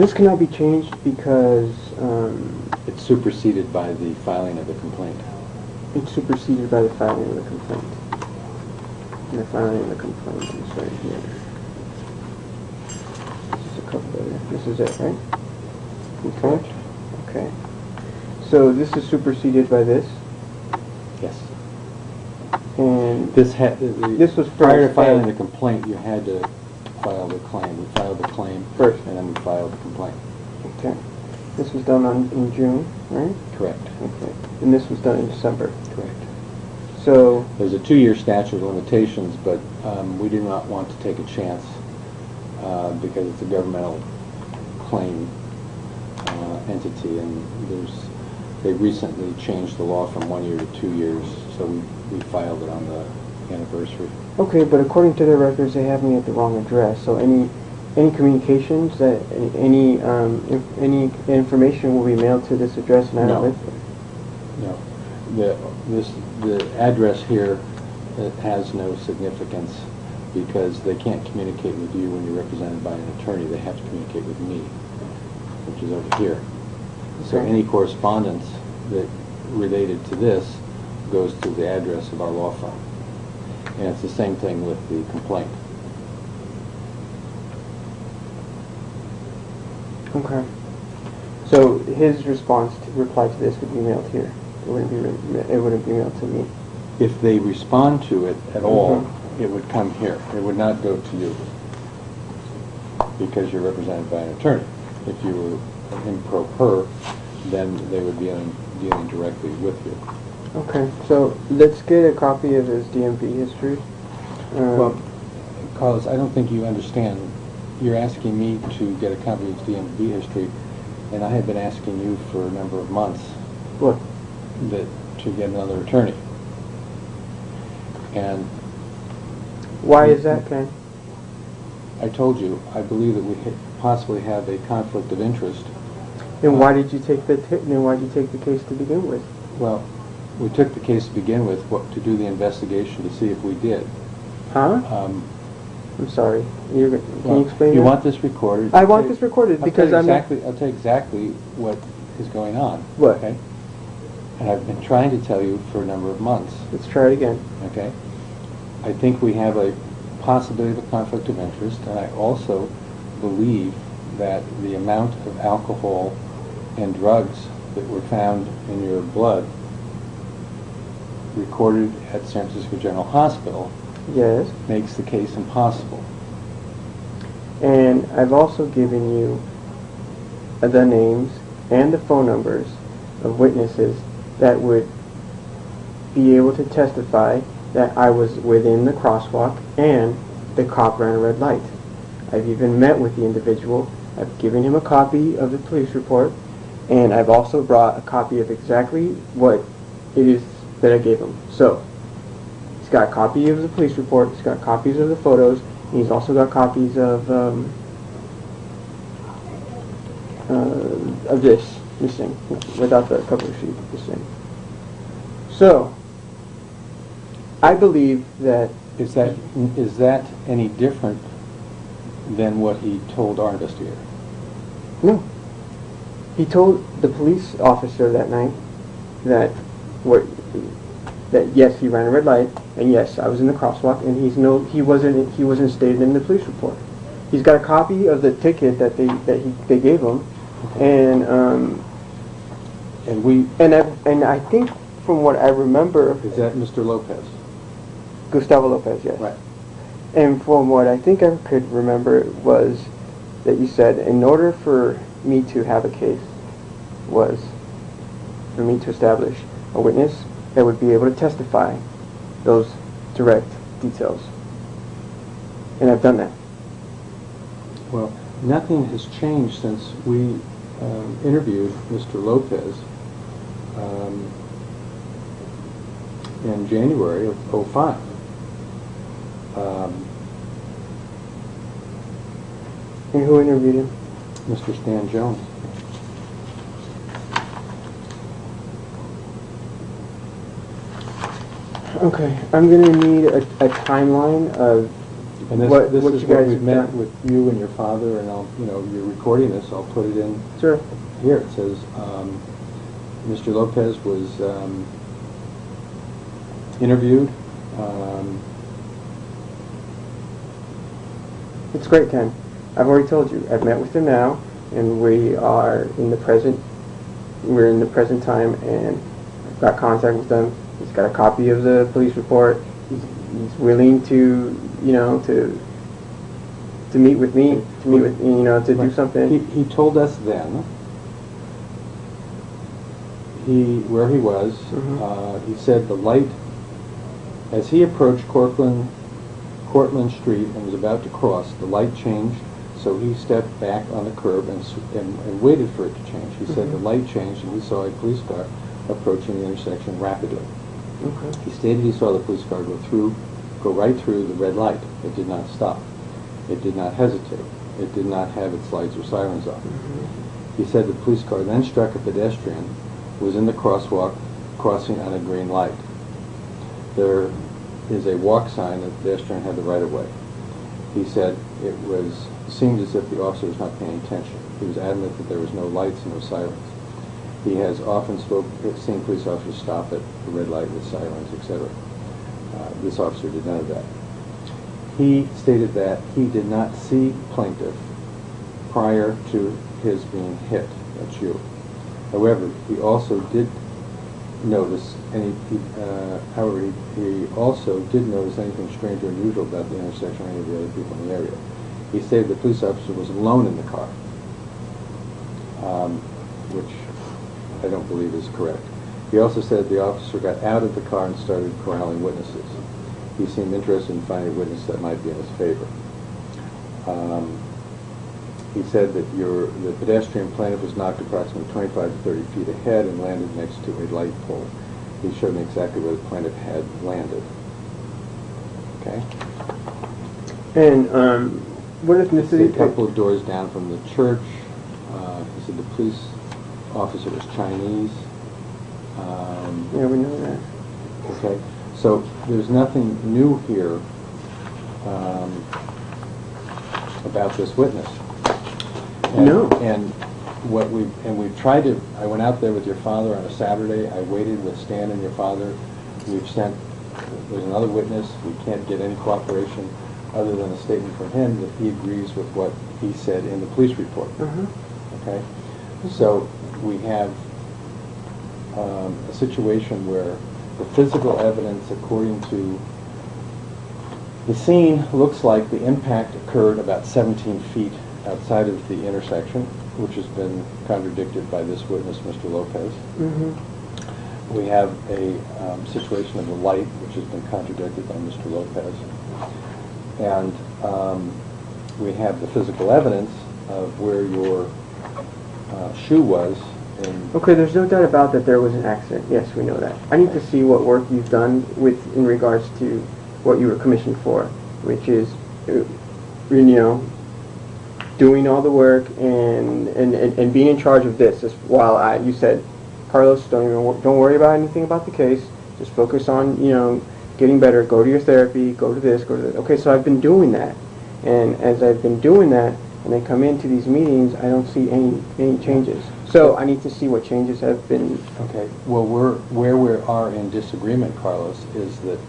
This cannot be changed because It's superseded by the filing of the complaint. it's superseded by the filing of the complaint. And the filing of the complaint is right here. This is a couple of, this is it, right? Okay. Okay. So this is superseded by this, Yes. and This was prior to first, filing right? the complaint, you had to file the claim. We filed the claim First. and then we filed the complaint. Okay. This was done in June, right? Correct. Okay. And this was done in December. Correct. So, There's a 2-year statute of limitations, but we do not want to take a chance because it's a governmental claim entity, and they recently changed the law from 1 year to 2 years, so we filed it on the anniversary. okay, but according to their records, they have me at the wrong address. So any communications that any information will be mailed to this address, and I don't live there. No. The address here has no significance because they can't communicate with you when you're represented by an attorney. They have to communicate with me, which is over here. So Okay. any correspondence that related to this goes to the address of our law firm. And it's the same thing with the complaint. Okay. So his reply to this would be mailed here. It wouldn't be mailed to me. If they respond to it at all, Mm-hmm. it would come here. It would not go to you because you're represented by an attorney. If you were in pro per, then they would be dealing directly with you. Okay. So let's get a copy of his DMV history. Well, Carlos, I don't think you understand. You're asking me to get a copy of his DMV history, and I have been asking you for a number of months What? to get another attorney. And Why is that, Ken? I told you, I believe that we possibly have a conflict of interest. Then why did you take the case to begin with? Well, we took the case to begin with to do the investigation to see if we did. Huh? I'm sorry. Can you explain? You that? want this recorded? I want this recorded because I'll tell you exactly what is going on. What? Okay. And I've been trying to tell you for a number of months. Let's try it again. Okay. I think we have a possibility of a conflict of interest, and I also believe that the amount of alcohol and drugs that were found in your blood recorded at San Francisco General Hospital Yes. makes the case impossible. And I've also given you the names and the phone numbers of witnesses that would be able to testify that I was within the crosswalk and the cop ran a red light. I've even met with the individual. I've given him a copy of the police report, and I've also brought a copy of exactly what it is that I gave him. So, he's got a copy of the police report, he's got copies of the photos, and he's also got copies of this thing, without the cover sheet, this thing. So, I believe that... Is that any different than what he told our investigator? No. He told the police officer that night that yes, he ran a red light, and yes, I was in the crosswalk, and he wasn't stated in the police report. He's got a copy of the ticket that they gave him, and I think from what I remember, Is that Mr. Lopez? Gustavo Lopez, yes. Right. And from what I think I could remember was that you said in order for me to have a case was for me to establish a witness that would be able to testify those direct details. And I've done that. Well, nothing has changed since we interviewed Mr. Lopez in January of '05. And who interviewed him? Mr. Stan Jones. Okay, I'm going to need a timeline of And this what is you what guys we've have met done. with you and your father, and you're recording this, I'll put it in Sure. here. It says, Mr. Lopez was interviewed. It's great, Ken. I've already told you. I've met with him now, and we're in the present time, and I've got contact with him. He's got a copy of the police report. He's willing to, to meet with me, to do something. He told us then where he was. He said the light, as he approached Cortlandt Street and was about to cross, the light changed, so he stepped back on the curb and waited for it to change. He said the light changed and he saw a police car approaching the intersection rapidly. Okay. He stated he saw the police car go right through the red light. It did not stop. It did not hesitate. It did not have its lights or sirens on. He said the police car then struck a pedestrian who was in the crosswalk crossing on a green light. There is a walk sign that the pedestrian had the right of way. He said it seemed as if the officer was not paying attention. He was adamant that there was no lights and no sirens. He has often seen police officers stop at the red light with sirens, etc. This officer did none of that. He stated that he did not see plaintiff prior to his being hit. That's you. However, he also did notice, he also did notice anything strange or unusual about the intersection or any of the other people in the area. He stated the police officer was alone in the car, which I don't believe is correct. He also said the officer got out of the car and started corralling witnesses. He seemed interested in finding a witness that might be in his favor. He said that the pedestrian plaintiff was knocked approximately 25 to 30 feet ahead and landed next to a light pole. He showed me exactly where the plaintiff had landed. Okay? And what ethnicity? A couple of doors down from the church. He said the police officer was Chinese. Yeah, we know that. Okay, so there's nothing new here about this witness. And, No. And we've tried to. I went out there with your father on a Saturday. I waited with Stan and your father. There's another witness. We can't get any cooperation other than a statement from him that he agrees with what he said in the police report. Okay, so we have a situation where the physical evidence, according to the scene, looks like the impact occurred about 17 feet outside of the intersection, which has been contradicted by this witness, Mr. Lopez. We have a situation of the light, which has been contradicted by Mr. Lopez. And we have the physical evidence of where your shoe was. Okay, there's no doubt about that there was an accident. Yes, we know that. I need to see what work you've done in regards to what you were commissioned for, which is, doing all the work and being in charge of this. While you said, Carlos, don't worry about anything about the case. Just focus on getting better. Go to your therapy. Go to this. Go to that. Okay, so I've been doing that, and as I've been doing that, and I come into these meetings, I don't see any changes. So I need to see what changes have been. Okay. Well, where we are in disagreement, Carlos, is that